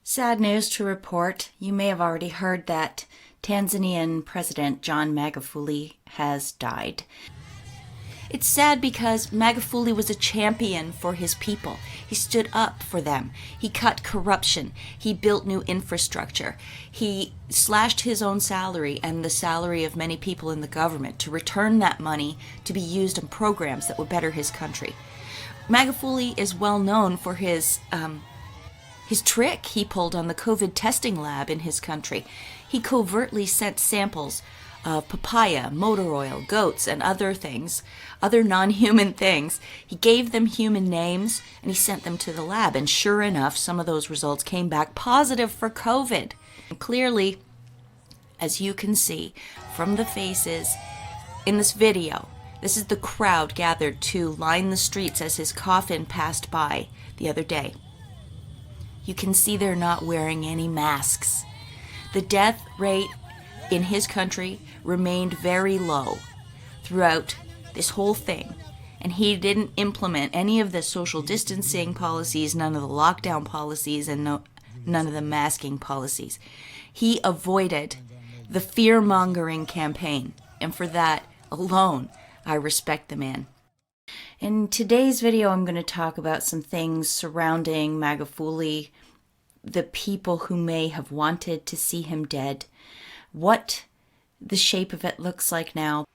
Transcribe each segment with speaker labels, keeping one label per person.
Speaker 1: Sad news to report. You may have already heard that Tanzanian President John Magufuli has died. It's sad because Magufuli was a champion for his people. He stood up for them. He cut corruption. He built new infrastructure. He slashed his own salary and the salary of many people in the government to return that money to be used in programs that would better his country. Magufuli is well known for his trick he pulled on the COVID testing lab in his country. He covertly sent samples of papaya, motor oil, goats, and other things, other non-human things. He gave them human names and he sent them to the lab. And sure enough, some of those results came back positive for COVID. And clearly, as you can see from the faces in this video, this is the crowd gathered to line the streets as his coffin passed by the other day. You can see they're not wearing any masks. The death rate in his country remained very low throughout this whole thing. And he didn't implement any of the social distancing policies, none of the lockdown policies, and none of the masking policies. He avoided the fear-mongering campaign. And for that alone, I respect the man. In today's video, I'm going to talk about some things surrounding Magufuli, the people who may have wanted to see him dead, what the shape of it looks like now.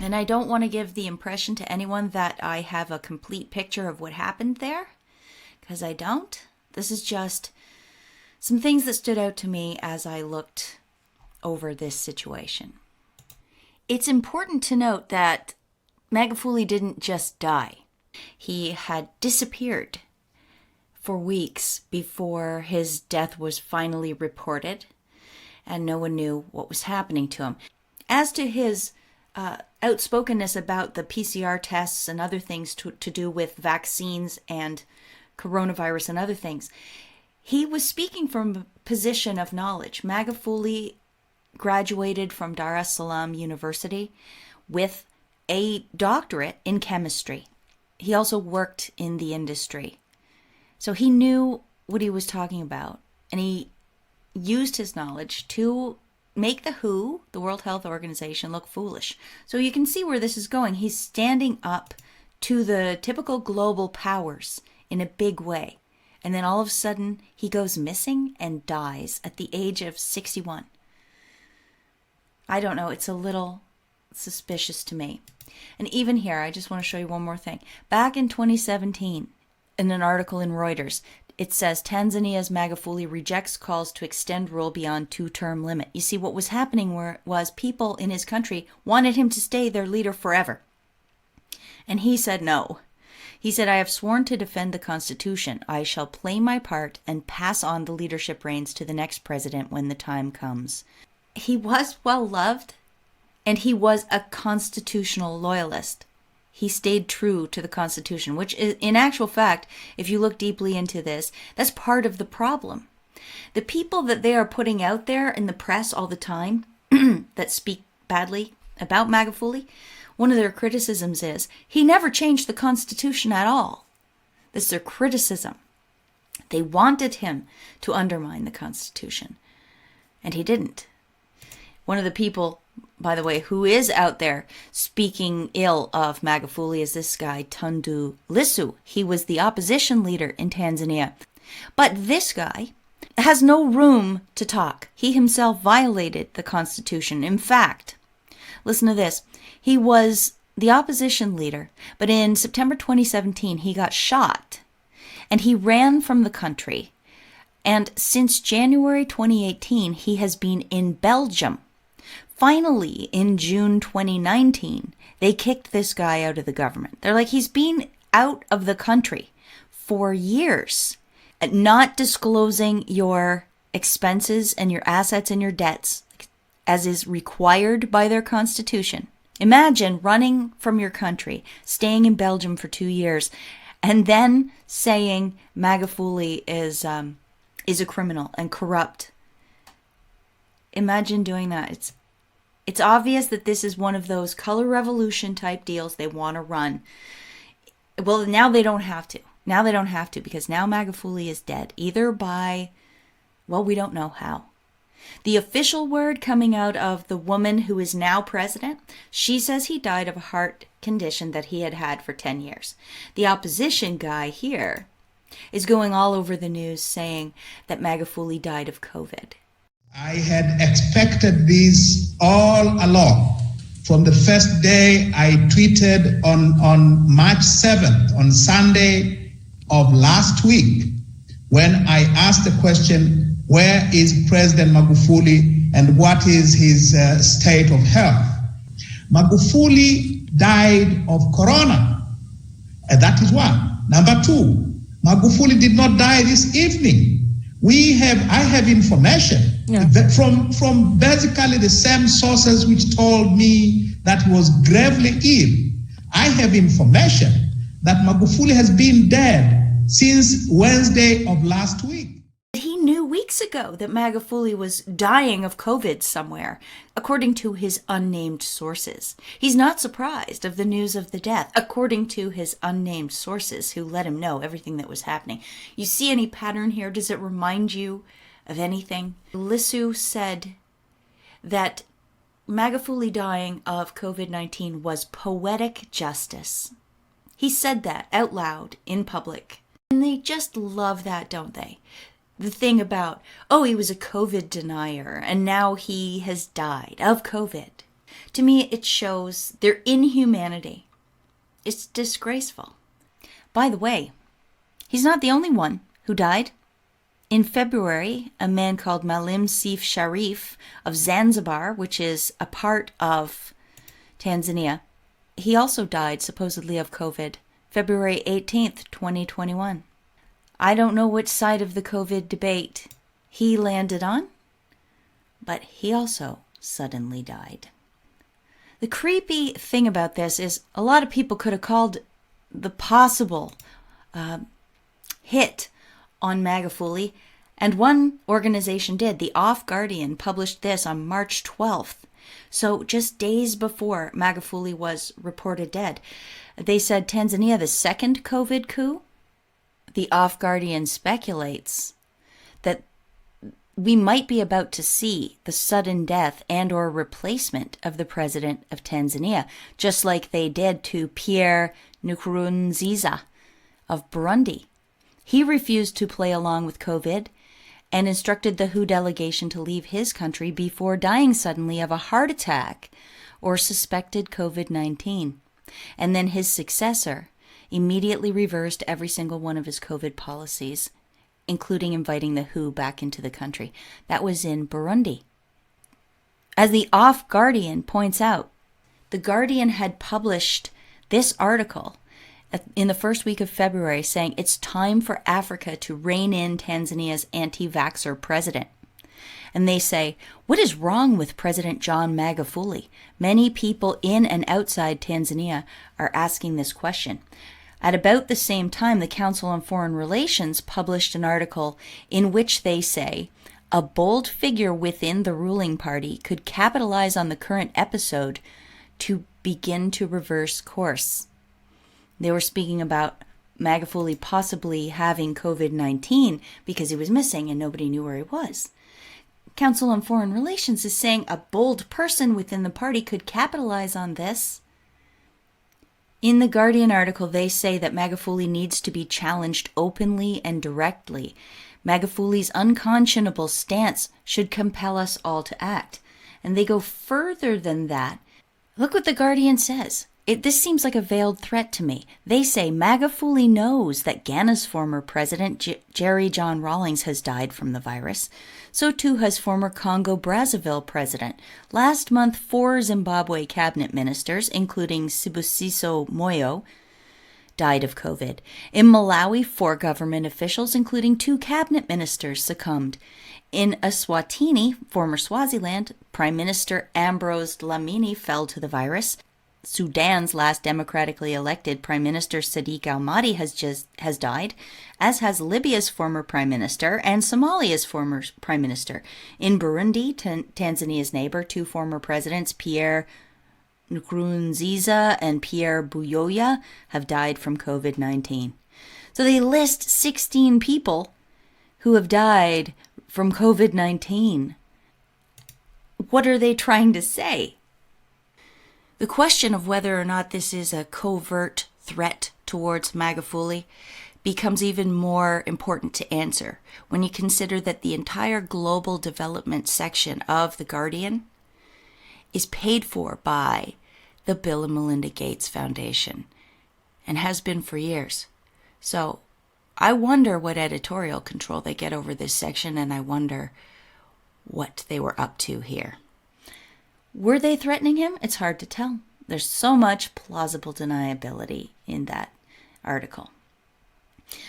Speaker 1: And I don't want to give the impression to anyone that I have a complete picture of what happened there, because I don't. This is just some things that stood out to me as I looked over this situation. It's important to note that Magufuli didn't just die. He had disappeared for weeks before his death was finally reported, and no one knew what was happening to him. As to his outspokenness about the PCR tests and other things to do with vaccines and coronavirus and other things, he was speaking from a position of knowledge. Magufuli graduated from Dar es Salaam University with a doctorate in chemistry. He also worked in the industry. So he knew what he was talking about, and he used his knowledge to make the WHO, the World Health Organization, look foolish. So you can see where this is going. He's standing up to the typical global powers in a big way. And then all of a sudden, he goes missing and dies at the age of 61. I don't know, it's a little suspicious to me. And even here, I just want to show you one more thing. Back in 2017, in an article in Reuters, it says Tanzania's Magufuli rejects calls to extend rule beyond two-term limit. You see, what was happening was people in his country wanted him to stay their leader forever. And he said no. He said, I have sworn to defend the Constitution. I shall play my part and pass on the leadership reins to the next president when the time comes. He was well loved, and he was a constitutional loyalist. He stayed true to the Constitution, which is, in actual fact, if you look deeply into this, that's part of the problem. The people that they are putting out there in the press all the time that speak badly about Magufuli, one of their criticisms is he never changed the Constitution at all. This is their criticism. They wanted him to undermine the Constitution, and he didn't. One of the people, by the way, who is out there speaking ill of Magufuli is this guy, Tundu Lissu. He was the opposition leader in Tanzania. But this guy has no room to talk. He himself violated the Constitution. In fact, listen to this. He was the opposition leader, but in September 2017, he got shot, and he ran from the country. And since January 2018, he has been in Belgium. Finally, in June 2019, they kicked this guy out of the government. They're like, he's been out of the country for years, not disclosing your expenses and your assets and your debts as is required by their constitution. Imagine running from your country, staying in Belgium for 2 years, and then saying Magufuli is a criminal and corrupt. Imagine doing that. It's obvious that this is one of those color revolution type deals they want to run. Well, now they don't have to. Now they don't have to because now Magufuli is dead, either by Well, we don't know how. The official word coming out of the woman who is now president, she says he died of a heart condition that he had had for 10 years. The opposition guy here is going all over the news saying that Magufuli died of COVID.
Speaker 2: I had expected this all along. From the first day I tweeted on March 7th, on Sunday of last week, when I asked the question, where is President Magufuli and what is his state of health? Magufuli died of corona. And that is one. Number two, Magufuli did not die this evening. I have information from basically the same sources which told me that he was gravely ill. I have information that Magufuli has been dead since Wednesday of last week.
Speaker 1: He knew weeks ago that Magufuli was dying of COVID somewhere, according to his unnamed sources. He's not surprised of the news of the death, according to his unnamed sources who let him know everything that was happening. You see any pattern here? Does it remind you of anything? Lissu said that Magufuli dying of COVID-19 was poetic justice. He said that out loud in public. And they just love that, don't they? The thing about, he was a COVID denier and now he has died of COVID. To me, it shows their inhumanity. It's disgraceful. By the way, he's not the only one who died. In February, a man called Maalim Seif Sharif of Zanzibar, which is a part of Tanzania, he also died supposedly of COVID, February 18th, 2021. I don't know which side of the COVID debate he landed on, but he also suddenly died. The creepy thing about this is a lot of people could have called the possible hit on Magufuli, and one organization did. The Off Guardian published this on March 12th. So just days before Magufuli was reported dead. They said Tanzania, the second COVID coup. The Off Guardian speculates that we might be about to see the sudden death and or replacement of the president of Tanzania, just like they did to Pierre Nkurunziza of Burundi. He refused to play along with COVID and instructed the WHO delegation to leave his country before dying suddenly of a heart attack or suspected COVID-19. And then his successor immediately reversed every single one of his COVID policies, including inviting the WHO back into the country. That was in Burundi. As the Off Guardian points out, the Guardian had published this article in the first week of February saying it's time for Africa to rein in Tanzania's anti-vaxxer president. And they say, what is wrong with President John Magufuli? Many people in and outside Tanzania are asking this question. At about the same time, the Council on Foreign Relations published an article in which they say a bold figure within the ruling party could capitalize on the current episode to begin to reverse course. They were speaking about Magufuli possibly having COVID-19 because he was missing and nobody knew where he was. Council on Foreign Relations is saying a bold person within the party could capitalize on this. In the Guardian article, they say that Magufuli needs to be challenged openly and directly. Magafuli's unconscionable stance should compel us all to act. And they go further than that. Look what the Guardian says. This seems like a veiled threat to me. They say Magufuli knows that Ghana's former president, Jerry John Rawlings, has died from the virus. So too has former Congo-Brazzaville president. Last month, 4 Zimbabwe cabinet ministers, including Sibusiso Moyo, died of COVID. In Malawi, 4 government officials, including 2 cabinet ministers, succumbed. In Eswatini, former Swaziland, Prime Minister Ambrose Dlamini fell to the virus. Sudan's last democratically elected Prime Minister Sadiq al-Mahdi has died, as has Libya's former Prime Minister and Somalia's former Prime Minister. In Burundi, Tanzania's neighbor, 2 former presidents, Pierre Nkurunziza and Pierre Buyoya, have died from COVID-19. So they list 16 people who have died from COVID-19. What are they trying to say? The question of whether or not this is a covert threat towards Magufuli becomes even more important to answer when you consider that the entire global development section of The Guardian is paid for by the Bill and Melinda Gates Foundation and has been for years. So I wonder what editorial control they get over this section, and I wonder what they were up to here. Were they threatening him? It's hard to tell. There's so much plausible deniability in that article.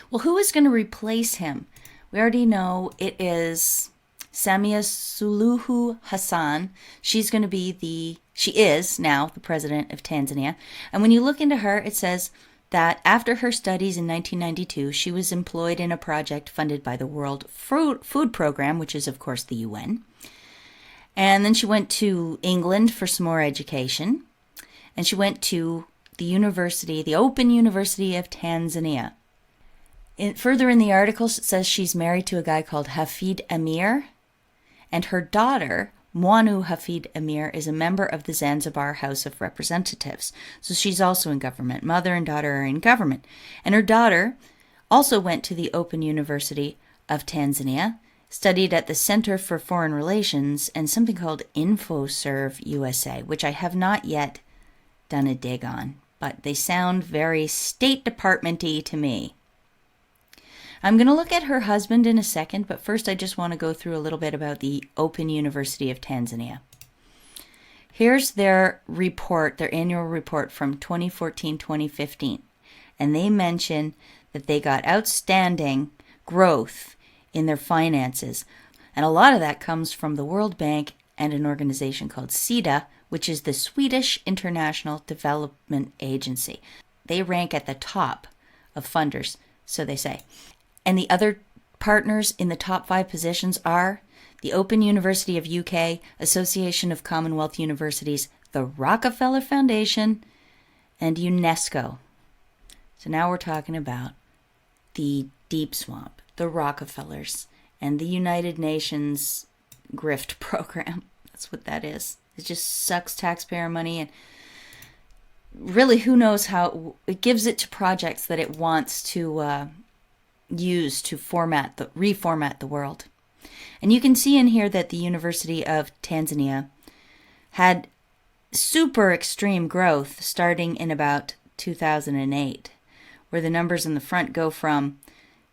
Speaker 1: Well, who is going to replace him? We already know it is Samia Suluhu Hassan. She is now the president of Tanzania. And when you look into her, it says that after her studies in 1992, she was employed in a project funded by the World Food Program, which is, of course, the UN. And then she went to England for some more education. And she went to the Open University of Tanzania. Further in the article, it says she's married to a guy called Hafid Amir. And her daughter, Mwanu Hafid Amir, is a member of the Zanzibar House of Representatives. So she's also in government. Mother and daughter are in government. And her daughter also went to the Open University of Tanzania, studied at the Center for Foreign Relations and something called InfoServe USA, which I have not yet done a dig on, but they sound very State Department-y to me. I'm going to look at her husband in a second, but first I just want to go through a little bit about the Open University of Tanzania. Here's their report, their annual report from 2014-2015, and they mention that they got outstanding growth in their finances, and a lot of that comes from the World Bank and an organization called SIDA, which is the Swedish International Development Agency. They rank at the top of funders, so they say. And the other partners in the top 5 positions are the Open University of UK, Association of Commonwealth Universities, the Rockefeller Foundation, and UNESCO. So now we're talking about the deep swamp, the Rockefellers, and the United Nations grift program. That's what that is. It just sucks taxpayer money, and really who knows how it gives it to projects that it wants to use to reformat the world. And you can see in here that the University of Tanzania had super extreme growth starting in about 2008, where the numbers in the front go from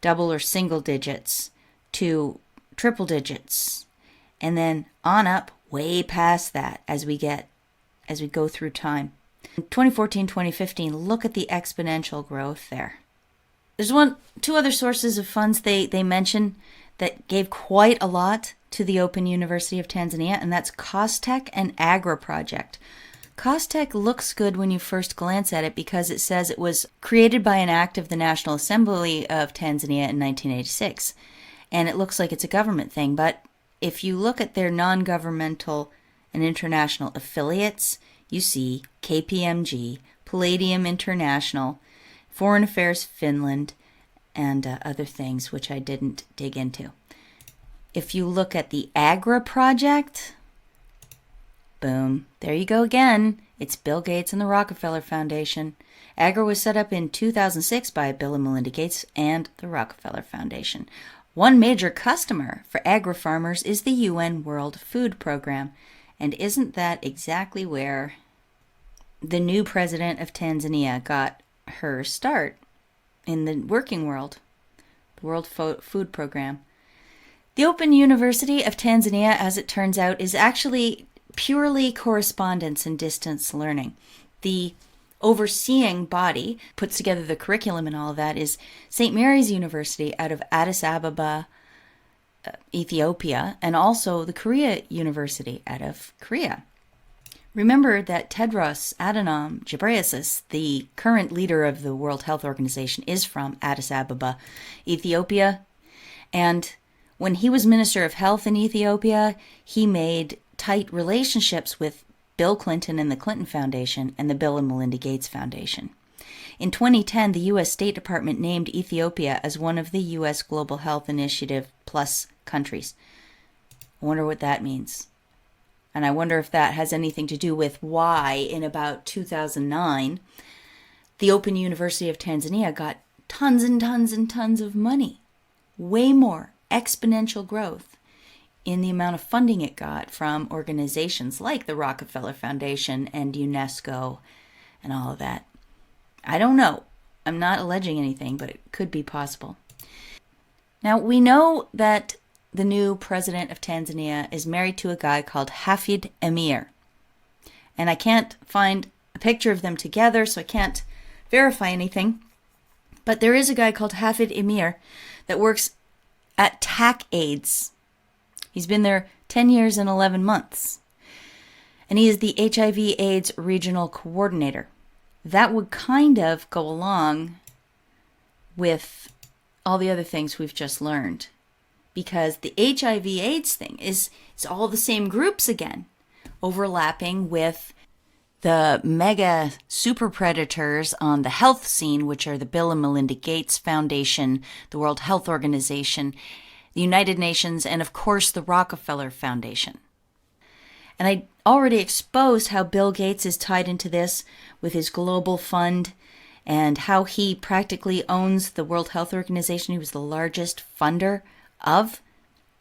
Speaker 1: double or single digits to triple digits, and then on up way past that as we go through time. In 2014-2015, look at the exponential growth there. There's two other sources of funds they mention that gave quite a lot to the Open University of Tanzania, and that's Costech and Agra Project. Costech looks good when you first glance at it because it says it was created by an act of the National Assembly of Tanzania in 1986, and it looks like it's a government thing, but if you look at their non-governmental and international affiliates, you see KPMG, Palladium International, Foreign Affairs Finland, and other things which I didn't dig into. If you look at the Agra Project, boom, there you go again. It's Bill Gates and the Rockefeller Foundation. Agra was set up in 2006 by Bill and Melinda Gates and the Rockefeller Foundation. One major customer for Agra farmers is the UN World Food Program. And isn't that exactly where the new president of Tanzania got her start in the working world, the World Food Program? The Open University of Tanzania, as it turns out, is actually purely correspondence and distance learning. The overseeing body, puts together the curriculum and all of that, is St. Mary's University out of Addis Ababa, Ethiopia, and also the Korea University out of Korea. Remember that Tedros Adhanom Ghebreyesus, the current leader of the World Health Organization, is from Addis Ababa, Ethiopia. And when he was Minister of Health in Ethiopia, he made tight relationships with Bill Clinton and the Clinton Foundation and the Bill and Melinda Gates Foundation. In 2010, the U.S. State Department named Ethiopia as one of the U.S. Global Health Initiative Plus countries. I wonder what that means. And I wonder if that has anything to do with why, in about 2009, the Open University of Tanzania got tons and tons and tons of money. Way more exponential growth in the amount of funding it got from organizations like the Rockefeller Foundation and UNESCO and all of that. I don't know. I'm not alleging anything, but it could be possible. Now, we know that the new president of Tanzania is married to a guy called Hafid Emir. And I can't find a picture of them together, so I can't verify anything. But there is a guy called Hafid Emir that works at TAC-AIDS. He's been there 10 years and 11 months. And he is the HIV/AIDS regional coordinator. That would kind of go along with all the other things we've just learned. Because the HIV/AIDS thing is all the same groups again, overlapping with the mega super predators on the health scene, which are the Bill and Melinda Gates Foundation, the World Health Organization, the United Nations, and of course the Rockefeller Foundation. And I already exposed how Bill Gates is tied into this with his global fund and how he practically owns the World Health Organization. He was the largest funder of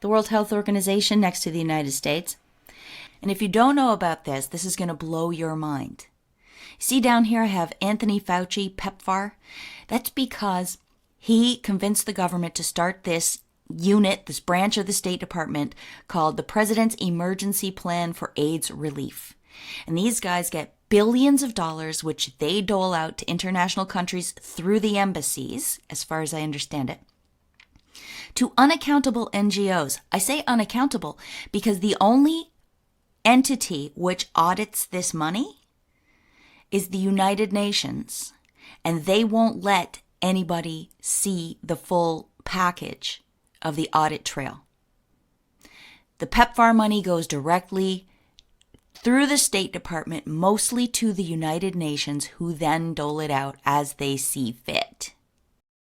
Speaker 1: the World Health Organization next to the United States. And if you don't know about this, this is going to blow your mind. See down here I have Anthony Fauci, PEPFAR. That's because he convinced the government to start this unit, this branch of the State Department called the President's Emergency Plan for AIDS Relief. And these guys get billions of dollars, which they dole out to international countries through the embassies, as far as I understand it, to unaccountable NGOs. I say unaccountable because the only entity which audits this money is the United Nations, and they won't let anybody see the full package of the audit trail. The PEPFAR money goes directly through the State Department, mostly to the United Nations, who then dole it out as they see fit.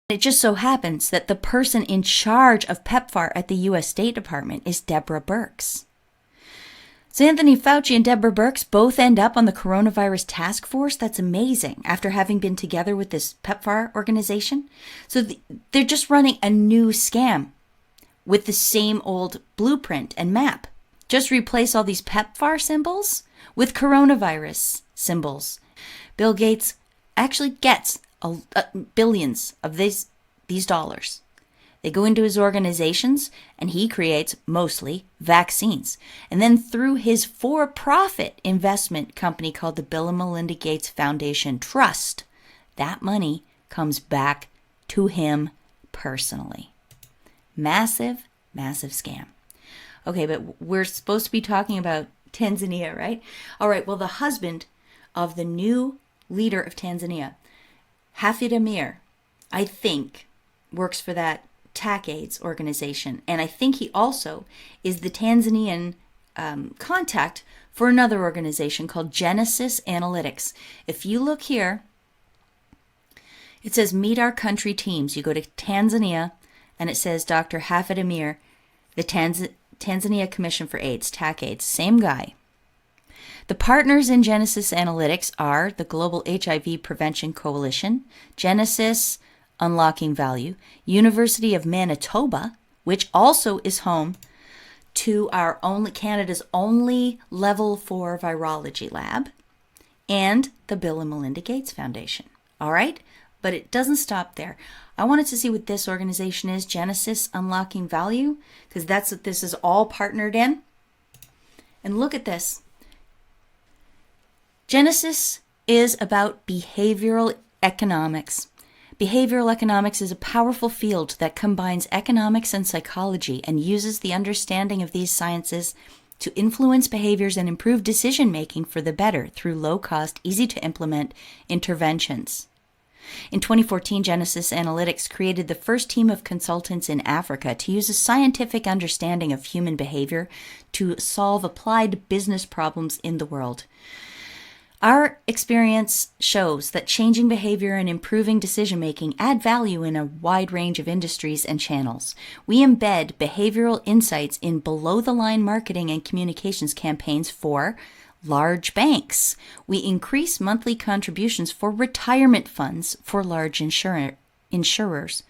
Speaker 1: It just so happens that the person in charge of PEPFAR at the U.S. State Department is Deborah Birx. So Anthony Fauci and Deborah Birx both end up on the coronavirus task force. That's amazing, after having been together with this PEPFAR organization. So they're just running a new scam with the same old blueprint and map. Just replace all these PEPFAR symbols with coronavirus symbols. Bill Gates actually gets billions of these dollars. They go into his organizations, and he creates mostly vaccines. And then through his for-profit investment company called the Bill and Melinda Gates Foundation Trust, that money comes back to him personally. Massive, massive scam. Okay, but we're supposed to be talking about Tanzania, right? All right, well, the husband of the new leader of Tanzania, Hafid Emir, I think, works for that TAC-AIDS organization. And I think he also is the Tanzanian contact for another organization called Genesis Analytics. If you look here, it says Meet Our Country Teams. You go to Tanzania, and it says Dr. Hafid Emir, the Tanzania Commission for AIDS, TAC-AIDS, same guy. The partners in Genesis Analytics are the Global HIV Prevention Coalition, Genesis Unlocking Value, University of Manitoba, which also is home to Canada's only level 4 virology lab, and the Bill and Melinda Gates Foundation. All right? But it doesn't stop there. I wanted to see what this organization is, Genesis Unlocking Value, because that's what this is all partnered in. And look at this. Genesis is about behavioral economics. Behavioral economics is a powerful field that combines economics and psychology and uses the understanding of these sciences to influence behaviors and improve decision-making for the better through low-cost, easy-to-implement interventions. In 2014, Genesis Analytics created the first team of consultants in Africa to use a scientific understanding of human behavior to solve applied business problems in the world. Our experience shows that changing behavior and improving decision-making add value in a wide range of industries and channels. We embed behavioral insights in below-the-line marketing and communications campaigns for large banks. We increase monthly contributions for retirement funds for large insurers.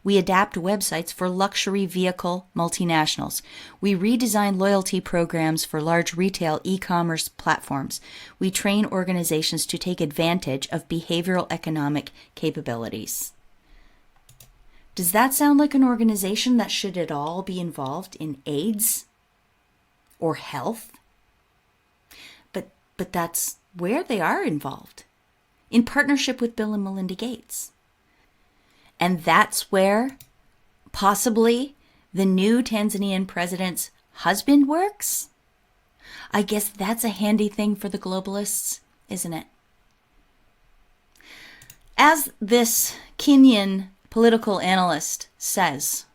Speaker 1: We adapt websites for luxury vehicle multinationals. We redesign loyalty programs for large retail e-commerce platforms. We train organizations to take advantage of behavioral economic capabilities. Does that sound like an organization that should at all be involved in AIDS or health? But that's where they are involved, in partnership with Bill and Melinda Gates. And that's where possibly the new Tanzanian president's husband works? I guess that's a handy thing for the globalists, isn't it? As this Kenyan political analyst says,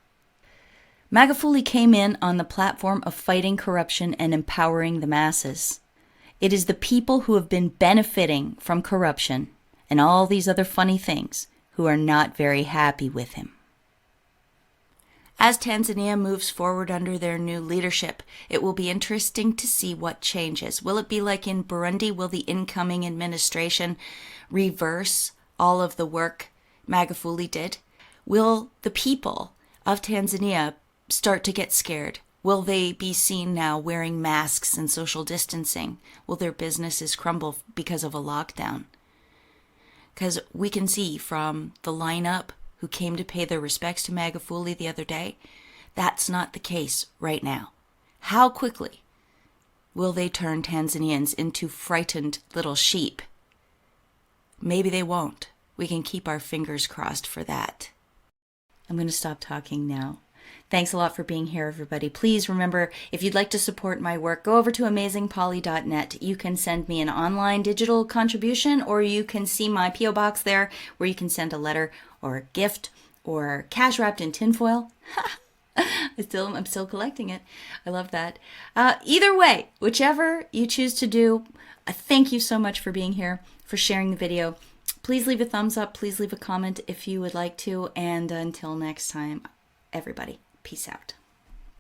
Speaker 1: Magufuli came in on the platform of fighting corruption and empowering the masses. It is the people who have been benefiting from corruption and all these other funny things who are not very happy with him. As Tanzania moves forward under their new leadership, it will be interesting to see what changes. Will it be like in Burundi? Will the incoming administration reverse all of the work Magufuli did? Will the people of Tanzania start to get scared? Will they be seen now wearing masks and social distancing? Will their businesses crumble because of a lockdown? Because we can see from the lineup who came to pay their respects to Magufuli the other day, that's not the case right now. How quickly will they turn Tanzanians into frightened little sheep? Maybe they won't. We can keep our fingers crossed for that. I'm going to stop talking now. Thanks a lot for being here, everybody. Please remember, if you'd like to support my work, go over to amazingpolly.net. You can send me an online digital contribution, or you can see my P.O. box there, where you can send a letter or a gift or cash wrapped in tinfoil. I'm still collecting it. I love that. Either way, whichever you choose to do, thank you so much for being here, for sharing the video. Please leave a thumbs up. Please leave a comment if you would like to. And until next time, everybody, peace out.